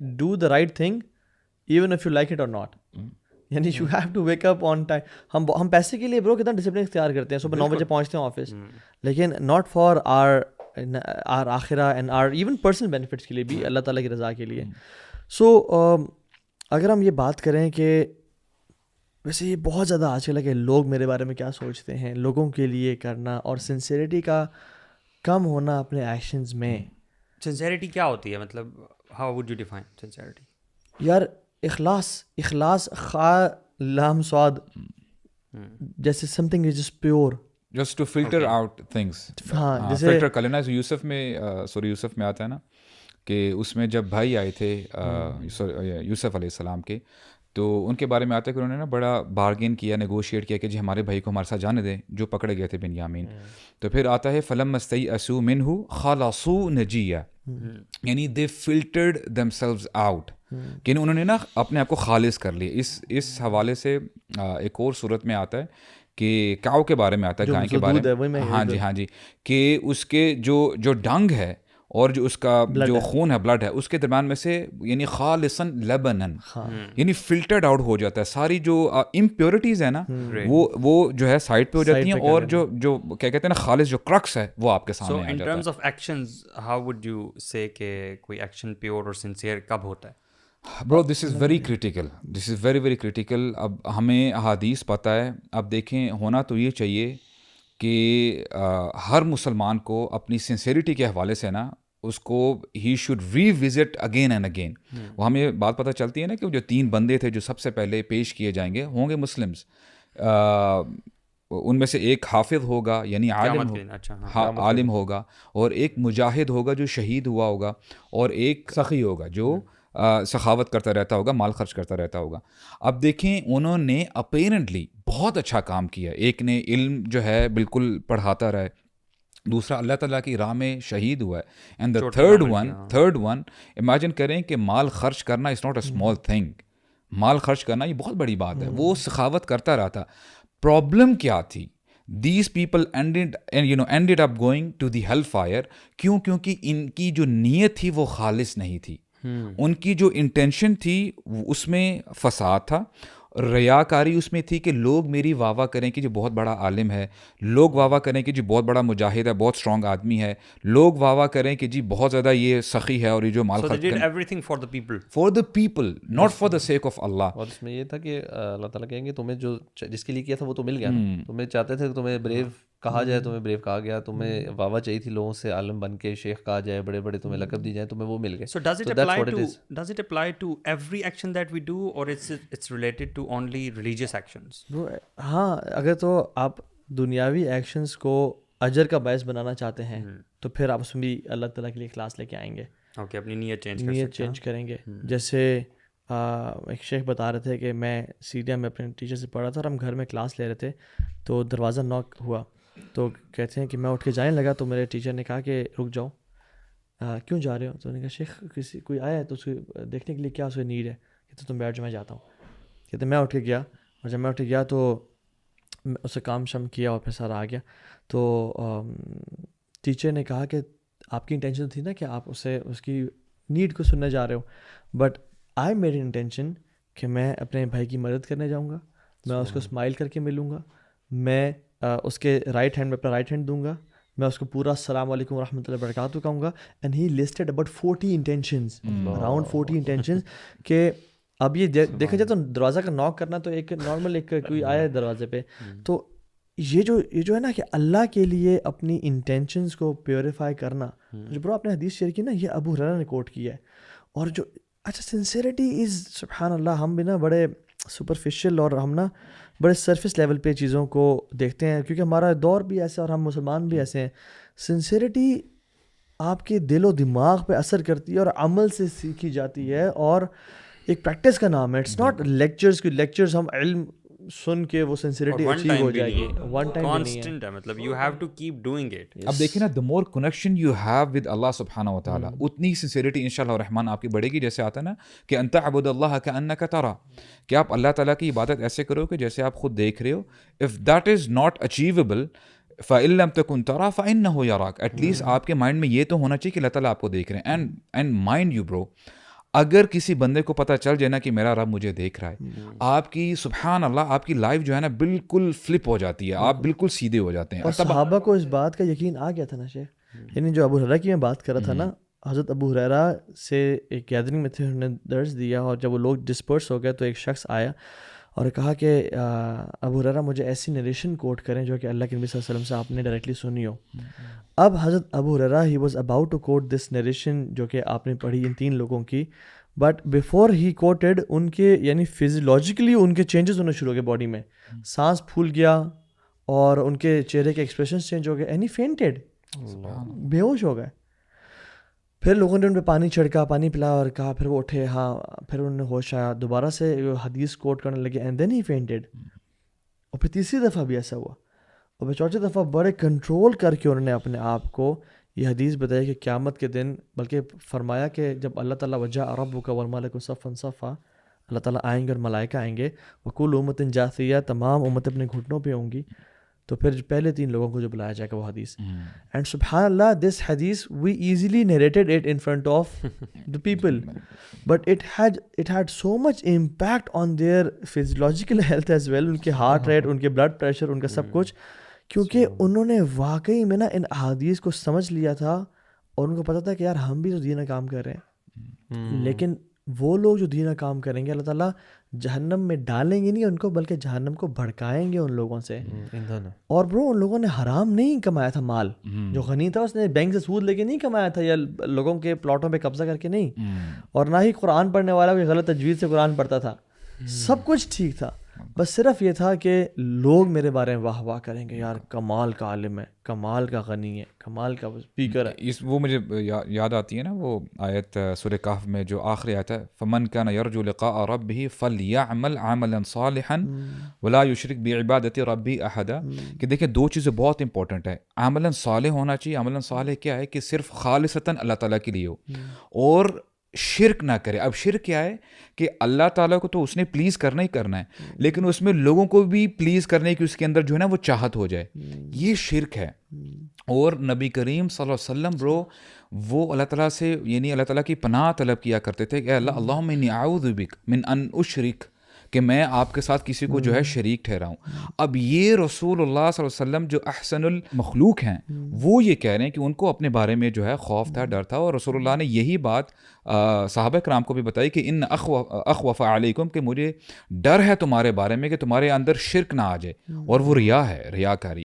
do the right thing even if you like it or not. یعنی you have to wake up on time. ہم پیسے کے لیے برو کتنا ڈسپلن اختیار کرتے ہیں, صبح 9 بجے پہنچتے ہیں آفس, لیکن ناٹ فار آر آخرہ and or even personal benefits کے لیے بھی, اللہ تعالیٰ کی رضا کے لیے. سو اگر ہم یہ بات کریں کہ ویسے یہ بہت زیادہ آج کل ہے کہ لوگ میرے بارے میں کیا سوچتے ہیں, لوگوں کے لیے کرنا اور سنسیئرٹی کا کم ہونا اپنے ایکشنز میں. سنسیئرٹی کیا ہوتی ہے, مطلب how would you define sincerity? یار اخلاص خا لام سواد, جیسے some thing is just pure, just to filter out things. ہاں جیسے فلٹر کر لینا. یوسف میں آتا ہے نا کہ اس میں جب بھائی آئے تھے یوسف علیہ السلام کے, تو ان کے بارے میں آتا ہے کہ انہوں نے نا بڑا بارگین کیا, نیگوشیٹ کیا کہ جی ہمارے بھائی کو ہمارے ساتھ جانے دیں جو پکڑے گئے تھے بنیامین. تو پھر آتا ہے فلم استیئسوا منہ خلصوا نجیہ, یعنی دے فلٹرڈ دیم سیلوز آؤٹ, کہ انہوں نے نا اپنے آپ کو خالص کر لیا. اس حوالے سے ایک اور صورت میں آتا ہے کہ کاؤ کے بارے میں آتا ہے, گائے کے بارے میں. ہاں جی کہ اس کے جو ڈنگ ہے اور جو اس کا جو خون ہے, بلڈ ہے, اس کے درمیان میں سے یعنی خالصاً لبنن, یعنی فلٹرڈ آؤٹ ہو جاتا ہے. ساری جو امپیورٹیز ہیں نا وہ جو ہے سائڈ پہ ہو جاتی ہیں, اور جو کیا کہتے ہیں نا خالص جو کرکس ہے وہ آپ کے سامنے آ جاتا ہے. So in terms of actions how would you سے کہ کوئی ایکشن پیور اور سنسیئر کب ہوتا ہے؟ Bro this is very critical, this is very very critical. اب ہمیں احادیث پتہ ہے. اب دیکھیں, ہونا تو یہ چاہیے کہ ہر مسلمان کو اپنی سنسیئرٹی کے حوالے سے نا اس کو ہی should revisit again and again. وہ ہمیں بات پتہ چلتی ہے نا کہ جو 3 بندے تھے جو سب سے پہلے پیش کیے جائیں گے ہوں گے مسلمس, ان میں سے ایک حافظ ہوگا یعنی عالم ہوگا, اور ایک مجاہد ہوگا جو شہید ہوا ہوگا, اور ایک سخی ہوگا جو سخاوت کرتا رہتا ہوگا, مال خرچ کرتا رہتا ہوگا. اب دیکھیں انہوں نے اپیرنٹلی بہت اچھا کام کیا. ایک نے علم جو ہے بالکل پڑھاتا رہے, دوسرا اللہ تعالیٰ کی راہ میں شہید ہوا ہے, and the third one imagine کریں کہ مال خرچ کرنا is not a small thing. مال خرچ کرنا یہ بہت بڑی بات ہے. وہ سخاوت کرتا رہا تھا. پرابلم کیا تھی؟ These people ended up going to the hell fire. کیونکہ ان کی جو نیت تھی وہ خالص نہیں تھی. ان کی جو انٹینشن تھی اس میں فساد تھا, ریاکاری اس میں تھی کہ لوگ میری واہ واہ کریں کہ جو بہت بڑا عالم ہے, لوگ واہ واہ کریں کہ جی بہت بڑا مجاہد ہے, بہت اسٹرانگ آدمی ہے, لوگ واہ واہ کریں کہ جی بہت زیادہ یہ سخی ہے اور یہ جو مال خرچ کریں. everything for the people, not for the sake of Allah. اور اس میں یہ تھا کہ اللہ تعالیٰ کہیں گے تمہیں جو جس کے لیے کیا تھا وہ تو مل گیا نا. تمہیں چاہتے تھے تمہیں بریو کہا جائے, تمہیں بریو کہا گیا, تمہیں واہ واہ چاہیے تھی لوگوں سے, عالم بن کے شیخ کہا جائے, بڑے بڑے تمہیں لقب دی جائیں, تمہیں وہ مل گئے. So does it apply to every action that we do, or it's related to only religious actions? ہاں, اگر تو آپ دنیاوی ایکشنز کو اجر کا باعث بنانا چاہتے ہیں تو پھر آپ اس میں بھی اللہ تعالیٰ کے لیے اخلاص لے کے آئیں گے. اوکے, اپنی نیت چینج کریں گے. جیسے ایک شیخ بتا رہے تھے کہ میں سیڈیا میں اپنے ٹیچر سے پڑھا تھا اور ہم گھر میں کلاس لے رہے تھے, تو دروازہ ناک ہوا, تو کہتے ہیں کہ میں اٹھ کے جانے لگا, تو میرے ٹیچر نے کہا کہ رک جاؤ, کیوں جا رہے ہو؟ تو نے کہا شیخ کوئی آیا ہے تو اس کو دیکھنے کے لیے کیا اس کو نیڈ ہے. کہتے تم بیٹھ جاؤ میں جاتا ہوں. کہتے میں اٹھ کے گیا, اور جب میں اٹھ کے گیا تو اسے کام شام کیا اور پھر سارا آ گیا. تو ٹیچر نے کہا کہ آپ کی انٹینشن تھی نا کہ آپ اس کی نیڈ کو سننے جا رہے ہو, بٹ آئی میری انٹینشن کہ میں اپنے بھائی کی مدد کرنے جاؤں گا, میں اس کو اسمائل کر کے ملوں گا, میں اس کے رائٹ ہینڈ میں اپنا رائٹ ہینڈ دوں گا, میں اس کو پورا السلام علیکم ورحمۃ اللہ وبرکاتہ کہوں گا. And he listed about 40 intentions, around 40 intentions. کہ اب یہ دیکھا جائے تو دروازہ کا ناک کرنا تو ایک نارمل ایک کوئی آیا ہے دروازے پہ, تو یہ جو ہے نا کہ اللہ کے لیے اپنی انٹینشنز کو پیوریفائی کرنا, جو برو آپ نے حدیث شیئر کی نا, یہ ابو ہریرہ نے کوٹ کیا ہے. اور جو اچھا سنسیئرٹی از سبحان اللہ, ہم بھی نا بڑے سپرفیشل اور ہم نا بڑے سرفیس لیول پہ چیزوں کو دیکھتے ہیں, کیونکہ ہمارا دور بھی ایسا اور ہم مسلمان بھی ایسے ہیں. سنسیئرٹی آپ کے دل و دماغ پہ اثر کرتی ہے اور عمل سے سیکھی جاتی ہے, اور ایک پریکٹس کا نام ہے. اٹس ناٹ لیکچرز کی لیکچرز ہم علم سن کے وہ سنسیئرٹی اچیو ہو جائے گی, ون ٹائم کانسٹنٹ ہے, مطلب you have to keep doing it. اب دیکھیں نا, the more connection you have with Allah سبحانہ و تعالیٰ, اتنی سنسیئرٹی انشاءاللہ الرحمن آپ کی بڑھے گی. جیسے آتا ہے نا کہ ان تعبد اللہ کأنک ترا, کہ آپ اللہ تعالیٰ کی عبادت ایسے کرو کہ جیسے آپ خود دیکھ رہے ہو. if that is not achievable فَإِن لَمْ تَكُنْ تَرَى فَإِنَّهُ يَرَاكَ, ایٹ لیسٹ آپ کے مائنڈ میں یہ تو ہونا چاہیے کہ اللہ تعالیٰ آپ کو دیکھ رہے ہیں. اینڈ مائنڈ یو برو, اگر کسی بندے کو پتہ چل جائے نا کہ میرا رب مجھے دیکھ رہا ہے, آپ کی سبحان اللہ آپ کی لائف جو ہے نا بالکل فلپ ہو جاتی ہے, آپ بالکل سیدھے ہو جاتے ہیں. اور صحابہ کو اس بات کا یقین آ گیا تھا نا شیخ, یعنی جو ابو ہریرہ کی میں بات کر رہا تھا نا, حضرت ابو ہریرہ سے ایک گیدرنگ میں تھے, انہوں نے درس دیا, اور جب وہ لوگ ڈسپرس ہو گئے تو ایک شخص آیا اور کہا کہ ابو ہریرہ مجھے ایسی نریشن کوٹ کریں جو کہ اللہ کے نبی صلی اللہ علیہ وسلم سے آپ نے ڈائریکٹلی سنی ہو. اب حضرت Abu Hurairah he was about to quote this narration جو کہ آپ نے پڑھی ان 3 لوگوں کی, بٹ بیفور ہی کوٹیڈ ان کے یعنی فزیولوجیکلی ان کے چینجز ہونے شروع ہو گئے باڈی میں, سانس پھول گیا اور ان کے چہرے کے ایکسپریشنز چینج ہو گئے, اینی فینٹیڈ, بے ہوش ہو گئے. پھر لوگوں نے ان پہ پانی چھڑکا, پانی پلایا اور کہا, پھر وہ اٹھے, ہاں پھر انہوں نے ہوش آیا, دوبارہ سے حدیث کوٹ کرنے لگے, اینڈ دین ہی فینٹیڈ. اور پھر تیسری دفعہ بھی ایسا ہوا, اور پھر چوتھی دفعہ بڑے کنٹرول کر کے انہوں نے اپنے آپ کو یہ حدیث بتائی کہ قیامت کے دن, بلکہ فرمایا کہ جب اللہ تعالیٰ وجہ ربک والملک صفا صفا, اللہ تعالیٰ آئیں گے اور ملائکہ آئیں گے, وکل امت جاثیہ, تمام امت اپنے گھٹنوں پہ ہوں گی, تو پھر پہلے 3 لوگوں کو جو بلایا جائے گا وہ حدیث. اینڈ سبحان اللہ دس حدیث we easily narrated it in front of the people, but it had so much impact on their physiological health as well, ان کے ہارٹ ریٹ, ان کے بلڈ پریشر, ان کا سب کچھ, کیونکہ انہوں نے واقعی میں نا ان احادیث کو سمجھ لیا تھا, اور ان کو پتہ تھا کہ یار ہم بھی تو دینہ کام کر رہے ہیں, لیکن وہ لوگ جو دینہ کام کریں گے اللہ تعالیٰ جہنم میں ڈالیں گے نہیں ان کو, بلکہ جہنم کو بھڑکائیں گے ان لوگوں سے. اور برو ان لوگوں نے حرام نہیں کمایا تھا مال, جو غنی تھا اس نے بینک سے سود لے کے نہیں کمایا تھا, یا لوگوں کے پلاٹوں پہ قبضہ کر کے نہیں, اور نہ ہی قرآن پڑھنے والا کوئی غلط تجوید سے قرآن پڑھتا تھا, سب کچھ ٹھیک تھا, بس صرف یہ تھا کہ لوگ میرے بارے میں واہ واہ کریں گے, یار کمال کا عالم ہے, کمال کا غنی ہے, کمال کا اسپیکر ہے. وہ مجھے یاد آتی ہے نا وہ آیت سورہ کہف میں جو آخری آیت ہے, فمن کان یرجو لقاء ربہ فلیعمل عملا صالحا ولا یشرک بعبادۃ ربہ احدا. کہ دیکھیں 2 چیزیں بہت امپورٹنٹ ہے, عملا صالح ہونا چاہیے. عملا صالح کیا ہے کہ صرف خالصتاً اللہ تعالیٰ کے لیے ہو, اور شرک نہ کرے. اب شرک کیا ہے کہ اللہ تعالیٰ کو تو اس نے پلیز کرنا ہی کرنا ہے, لیکن اس میں لوگوں کو بھی پلیز کرنے کی اس کے اندر جو ہے نا وہ چاہت ہو جائے, یہ شرک ہے. اور نبی کریم صلی اللہ علیہ وسلم برو وہ اللہ تعالیٰ سے یعنی اللہ تعالیٰ کی پناہ طلب کیا کرتے تھے کہ اللہ اللہم انی اعوذ بک من ان اشرک, کہ میں آپ کے ساتھ کسی کو جو ہے شریک ٹھہراؤں. اب یہ رسول اللہ صلی اللہ علیہ وسلم جو احسن المخلوق ہیں وہ یہ کہہ رہے ہیں کہ ان کو اپنے بارے میں جو ہے خوف تھا, ڈر تھا, اور رسول اللہ نے یہی بات صحابہ کرام کو بھی بتائی کہ ان اخوف علیکم, کہ مجھے ڈر ہے تمہارے بارے میں کہ تمہارے اندر شرک نہ آ جائے, اور وہ ریا ہے, ریاکاری.